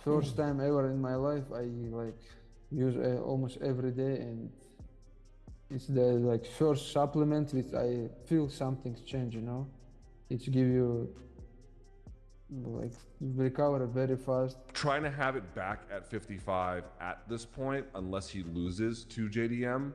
First time ever in my life I like use almost every day, and it's the like first supplement which I feel something's changed, you know. It's give you like recover very fast. Trying to have it back at 55 at this point, unless he loses to JDM.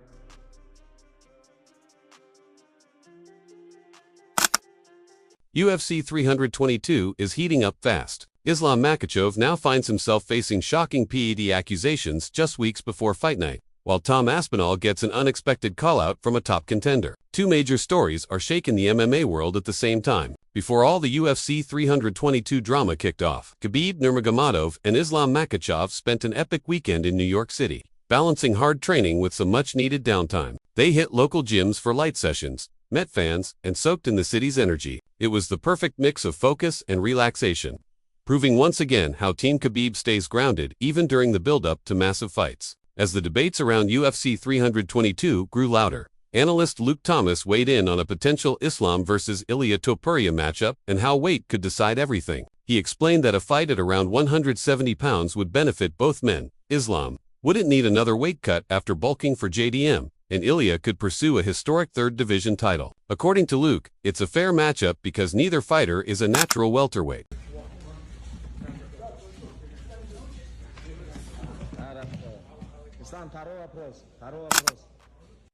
UFC 322 is heating up fast. Islam Makhachev now finds himself facing shocking PED accusations just weeks before fight night, while Tom Aspinall gets an unexpected call-out from a top contender. Two major stories are shaking the MMA world at the same time. Before all the UFC 322 drama kicked off, Khabib Nurmagomedov and Islam Makhachev spent an epic weekend in New York City, balancing hard training with some much-needed downtime. They hit local gyms for light sessions, met fans, and soaked in the city's energy. It was the perfect mix of focus and relaxation, proving once again how Team Khabib stays grounded even during the build-up to massive fights. As the debates around UFC 322 grew louder, analyst Luke Thomas weighed in on a potential Islam versus Ilia Topuria matchup and how weight could decide everything. He explained that a fight at around 170 pounds would benefit both men. Islam wouldn't need another weight cut after bulking for JDM, and Ilia could pursue a historic third division title. According to Luke, it's a fair matchup because neither fighter is a natural welterweight.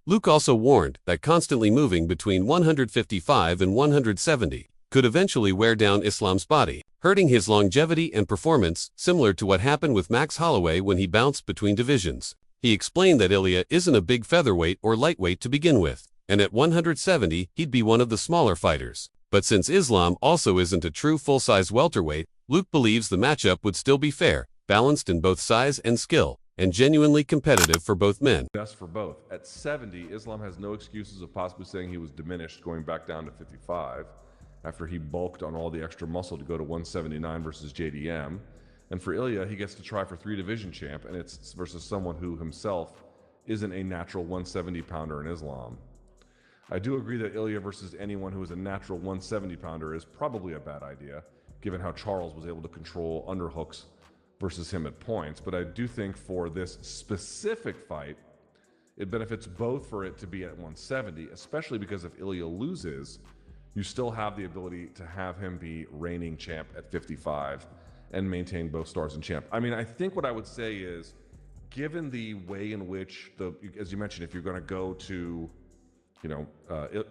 Luke also warned that constantly moving between 155 and 170 could eventually wear down Islam's body, hurting his longevity and performance, similar to what happened with Max Holloway when he bounced between divisions. He explained that Ilia isn't a big featherweight or lightweight to begin with, and at 170 he'd be one of the smaller fighters. But since Islam also isn't a true full-size welterweight, Luke believes the matchup would still be fair, balanced in both size and skill, and genuinely competitive for both men. Best for both. At 70, Islam has no excuses of possibly saying he was diminished going back down to 55 after he bulked on all the extra muscle to go to 179 versus JDM. And for Ilia, he gets to try for 3-division champ, and it's versus someone who himself isn't a natural 170-pounder in Islam. I do agree that Ilia versus anyone who is a natural 170-pounder is probably a bad idea, given how Charles was able to control underhooks versus him at points. But I do think for this specific fight, it benefits both for it to be at 170, especially because if Ilia loses, you still have the ability to have him be reigning champ at 55 and maintain both stars and champ. I mean, I think what I would say is, given the way in which, as you mentioned, if you're going to go to,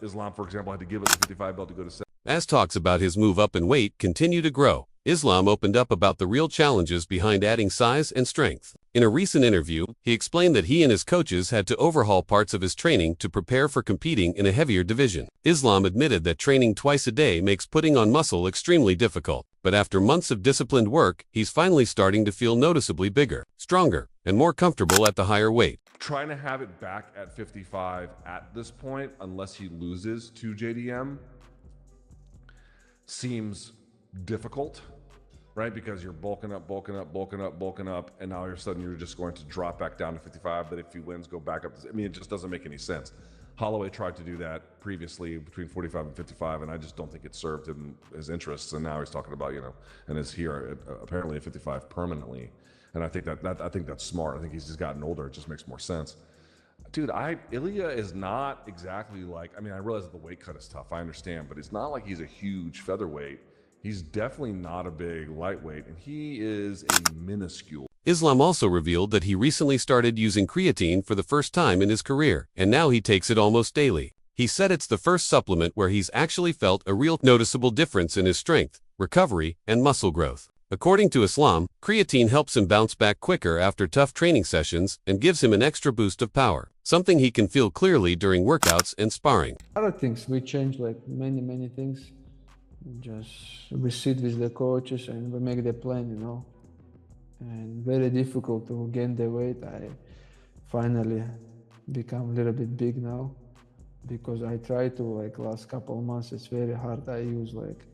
Islam, for example, had to give up the 55 belt to go to 7. As talks about his move up in weight continue to grow, Islam opened up about the real challenges behind adding size and strength. In a recent interview, he explained that he and his coaches had to overhaul parts of his training to prepare for competing in a heavier division. Islam admitted that training twice a day makes putting on muscle extremely difficult, but after months of disciplined work, he's finally starting to feel noticeably bigger, stronger, and more comfortable at the higher weight. Trying to have it back at 55 at this point, unless he loses to JDM, seems difficult, right? Because you're bulking up, and now all of a sudden you're just going to drop back down to 55, but if he wins, go back up. I mean, it just doesn't make any sense. Holloway tried to do that previously between 45 and 55, and I just don't think it served him his interests, and now he's talking about, and is here apparently at 55 permanently. And I think I think that's smart. I think he's just gotten older. It just makes more sense. Dude, Ilia is not exactly like, I realize that the weight cut is tough, I understand, but it's not like he's a huge featherweight. He's definitely not a big lightweight, and he is a minuscule. Islam also revealed that he recently started using creatine for the first time in his career, and now he takes it almost daily. He said it's the first supplement where he's actually felt a real noticeable difference in his strength, recovery, and muscle growth. According to Islam, creatine helps him bounce back quicker after tough training sessions and gives him an extra boost of power, something he can feel clearly during workouts and sparring. Other things, we change like many things. We sit with the coaches and we make the plan, and very difficult to gain the weight. I finally become a little bit big now because I try to, like last couple of months, it's very hard. I use like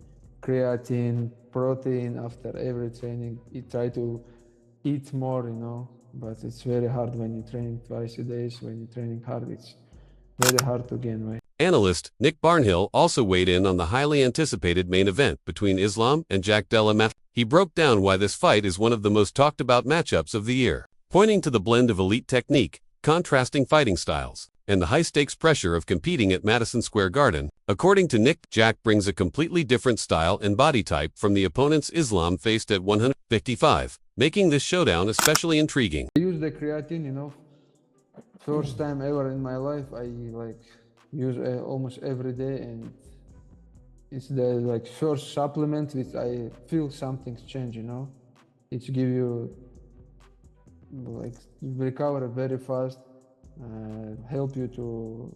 creatine, protein after every training. You try to eat more, but it's very hard when you're training twice a day. When you're training hard, it's very hard to gain weight. Analyst Nick Barnhill also weighed in on the highly anticipated main event between Islam and Della Maddalena. he broke down why this fight is one of the most talked about matchups of the year, pointing to the blend of elite technique, contrasting fighting styles, and the high-stakes pressure of competing at Madison Square Garden. According to Nick, Jack brings a completely different style and body type from the opponents Islam faced at 155, making this showdown especially intriguing. I use the creatine, you know, first time ever in my life. I like use almost every day, and it's the like first supplement which I feel something's changed, you know. It's give you like recover very fast, help you to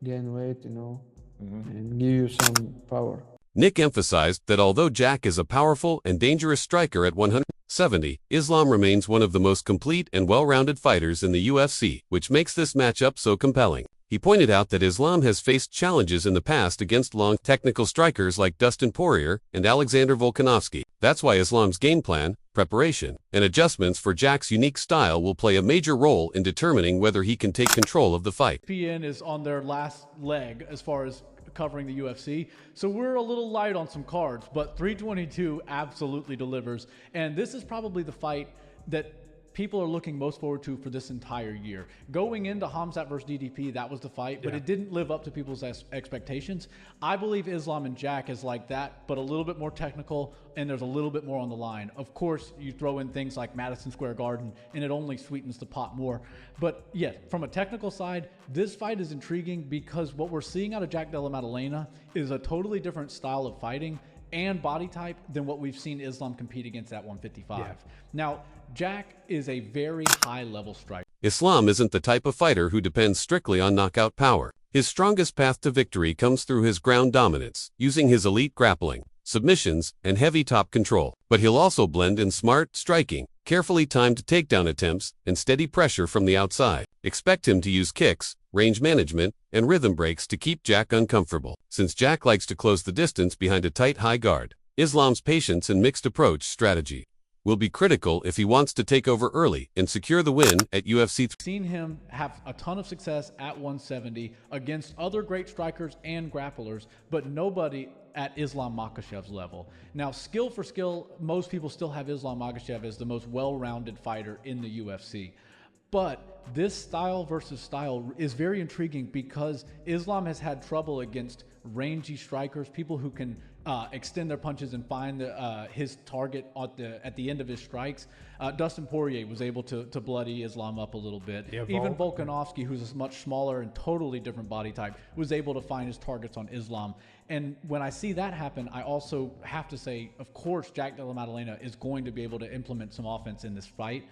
gain weight, you know, and give you some power. Nick emphasized that although Jack is a powerful and dangerous striker at 170, Islam remains one of the most complete and well-rounded fighters in the UFC, which makes this matchup so compelling. He pointed out that Islam has faced challenges in the past against long, technical strikers like Dustin Poirier and Alexander Volkanovski. That's why Islam's game plan, preparation, and adjustments for Jack's unique style will play a major role in determining whether he can take control of the fight. ESPN is on their last leg as far as covering the UFC, so we're a little light on some cards, but 322 absolutely delivers, and this is probably the fight that people are looking most forward to for this entire year. Going into Khamzat versus DDP, that was the fight, but it didn't live up to people's expectations. I believe Islam and Jack is like that, but a little bit more technical, and there's a little bit more on the line. Of course, you throw in things like Madison Square Garden, and it only sweetens the pot more. But yeah, from a technical side, this fight is intriguing because what we're seeing out of Jack Della Maddalena is a totally different style of fighting and body type than what we've seen Islam compete against at 155. Now, Jack is a very high-level striker. Islam isn't the type of fighter who depends strictly on knockout power. His strongest path to victory comes through his ground dominance, using his elite grappling, submissions, and heavy top control. But he'll also blend in smart striking, carefully timed takedown attempts, and steady pressure from the outside. Expect him to use kicks, range management, and rhythm breaks to keep Jack uncomfortable. Since Jack likes to close the distance behind a tight high guard, Islam's patience and mixed approach strategy will be critical if he wants to take over early and secure the win at UFC. Seen him have a ton of success at 170 against other great strikers and grapplers, but nobody at Islam Makhachev's level. Now, skill for skill, most people still have Islam Makhachev as the most well-rounded fighter in the UFC. But this style versus style is very intriguing because Islam has had trouble against rangy strikers, people who can extend their punches and find his target at the end of his strikes. Dustin Poirier was able to bloody Islam up a little bit. Even Volkanovski, who's a much smaller and totally different body type, was able to find his targets on Islam. And when I see that happen, I also have to say, of course, Jack Della Maddalena is going to be able to implement some offense in this fight.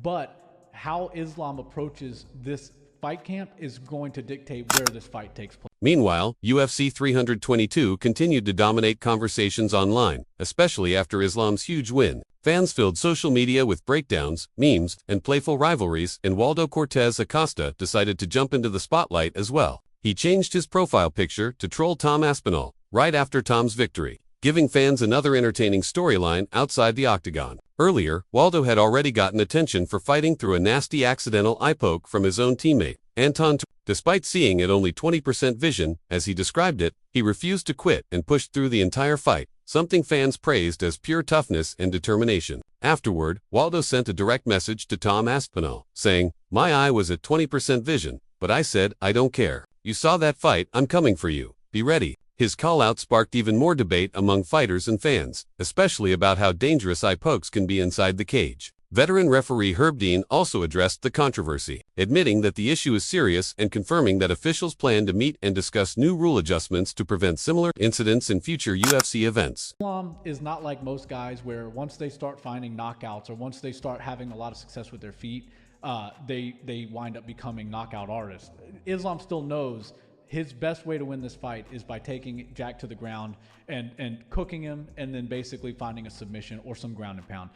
But how Islam approaches this fight camp is going to dictate where this fight takes place. Meanwhile, UFC 322 continued to dominate conversations online, especially after Islam's huge win. Fans filled social media with breakdowns, memes, and playful rivalries, and Waldo Cortez Acosta decided to jump into the spotlight as well. He changed his profile picture to troll Tom Aspinall right after Tom's victory, giving fans another entertaining storyline outside the octagon. Earlier, Waldo had already gotten attention for fighting through a nasty accidental eye poke from his own teammate, Anton. Despite seeing at only 20% vision, as he described it, he refused to quit and pushed through the entire fight, something fans praised as pure toughness and determination. Afterward, Waldo sent a direct message to Tom Aspinall, saying, "My eye was at 20% vision, but I said, I don't care. You saw that fight, I'm coming for you. Be ready." His call-out sparked even more debate among fighters and fans, especially about how dangerous eye pokes can be inside the cage. Veteran referee Herb Dean also addressed the controversy, admitting that the issue is serious and confirming that officials plan to meet and discuss new rule adjustments to prevent similar incidents in future UFC events. Islam is not like most guys where once they start finding knockouts or once they start having a lot of success with their feet, they wind up becoming knockout artists. Islam still knows his best way to win this fight is by taking Jack to the ground and cooking him and then basically finding a submission or some ground and pound.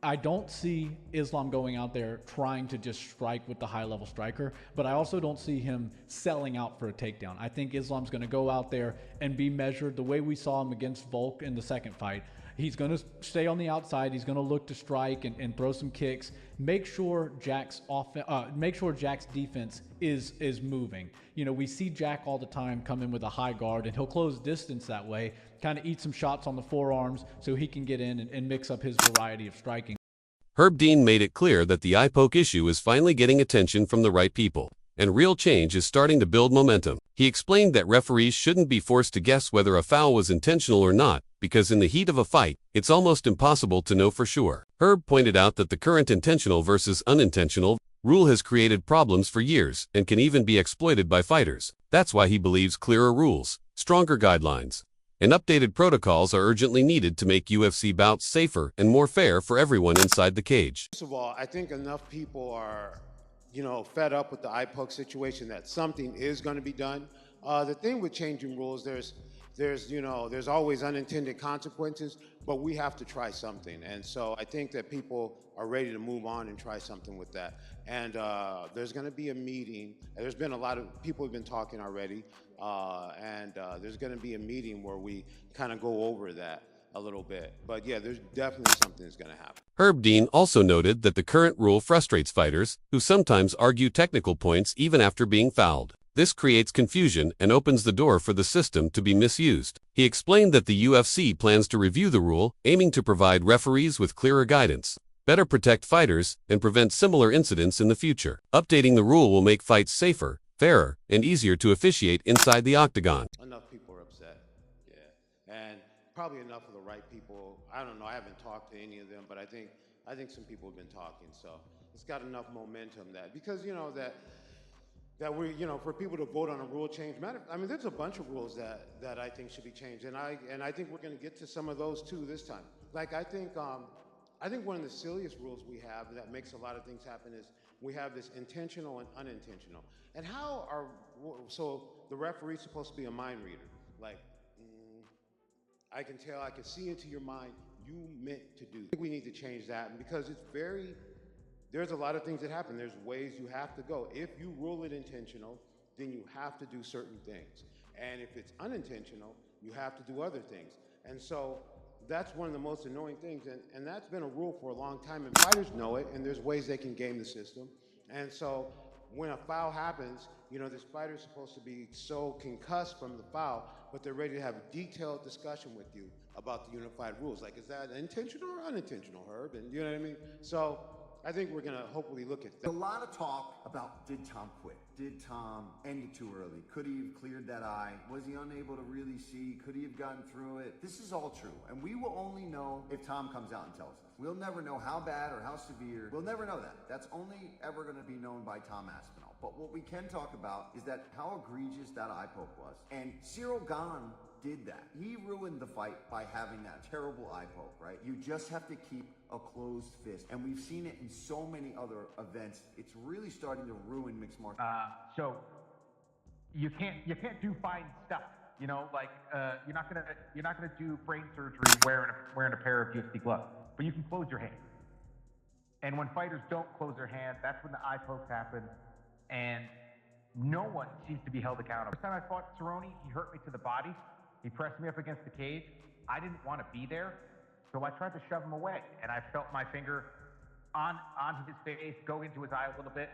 I don't see Islam going out there trying to just strike with the high-level striker, but I also don't see him selling out for a takedown. I think Islam's going to go out there and be measured the way we saw him against Volk in the second fight. He's going to stay on the outside. He's going to look to strike and throw some kicks. Make sure Jack's defense is moving. You know, we see Jack all the time come in with a high guard, and he'll close distance that way, kind of eat some shots on the forearms so he can get in and mix up his variety of striking. Herb Dean made it clear that the eye poke issue is finally getting attention from the right people, and real change is starting to build momentum. He explained that referees shouldn't be forced to guess whether a foul was intentional or not, because in the heat of a fight, it's almost impossible to know for sure. Herb pointed out that the current intentional versus unintentional rule has created problems for years and can even be exploited by fighters. That's why he believes clearer rules, stronger guidelines, and updated protocols are urgently needed to make UFC bouts safer and more fair for everyone inside the cage. First of all, I think enough people are, fed up with the eye poke situation that something is going to be done. The thing with changing rules, there's always unintended consequences, but we have to try something. And so I think that people are ready to move on and try something with that. And there's going to be a meeting. There's been a lot of people have been talking already. And there's going to be a meeting where we kind of go over that a little bit. But yeah, there's definitely something that's going to happen. Herb Dean also noted that the current rule frustrates fighters, who sometimes argue technical points even after being fouled. This creates confusion and opens the door for the system to be misused. He explained that the UFC plans to review the rule, aiming to provide referees with clearer guidance, better protect fighters, and prevent similar incidents in the future. Updating the rule will make fights safer, fairer, and easier to officiate inside the octagon. Enough people are upset, yeah, and probably enough of the right people. I don't know, I haven't talked to any of them, but I think some people have been talking, so it's got enough momentum because that we, for people to vote on a rule change. There's a bunch of rules that I think should be changed, and I think we're going to get to some of those too this time. Like I think one of the silliest rules we have that makes a lot of things happen is we have this intentional and unintentional. And so the referee's supposed to be a mind reader. Like, I can tell, I can see into your mind, you meant to do. I think we need to change that because there's a lot of things that happen. There's ways you have to go. If you rule it intentional, then you have to do certain things. And if it's unintentional, you have to do other things. And so that's one of the most annoying things. And that's been a rule for a long time. And fighters know it, and there's ways they can game the system. And so when a foul happens, this fighter's supposed to be so concussed from the foul, but they're ready to have a detailed discussion with you about the unified rules. Like, is that intentional or unintentional, Herb? And you know what I mean? So I think we're going to hopefully look at that. A lot of talk about, did Tom quit? Did Tom end it too early? Could he have cleared that eye? Was he unable to really see? Could he have gotten through it? This is all true, and we will only know if Tom comes out and tells us. We'll never know how bad or how severe. We'll never know that. That's only ever going to be known by Tom Aspinall. But what we can talk about is that how egregious that eye poke was. And Cyril Gane did that. He ruined the fight by having that terrible eye poke, right? You just have to keep a closed fist. And we've seen it in so many other events. It's really starting to ruin mixed martial arts. So you can't do fine stuff. You're not gonna do brain surgery wearing a pair of UFC gloves, but you can close your hand. And when fighters don't close their hand, that's when the eye pokes happen, and no one seems to be held accountable. First time I fought Cerrone, he hurt me to the body. He pressed me up against the cage. I didn't want to be there, so I tried to shove him away, and I felt my finger on his face, go into his eye a little bit.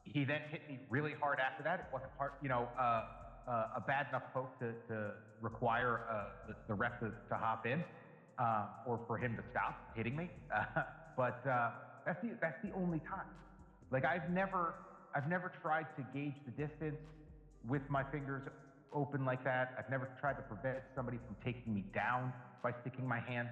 He then hit me really hard after that. It wasn't a bad enough poke to require the ref to hop in or for him to stop hitting me. But that's the only time. Like I've never tried to gauge the distance with my fingers open like that. I've never tried to prevent somebody from taking me down by sticking my hand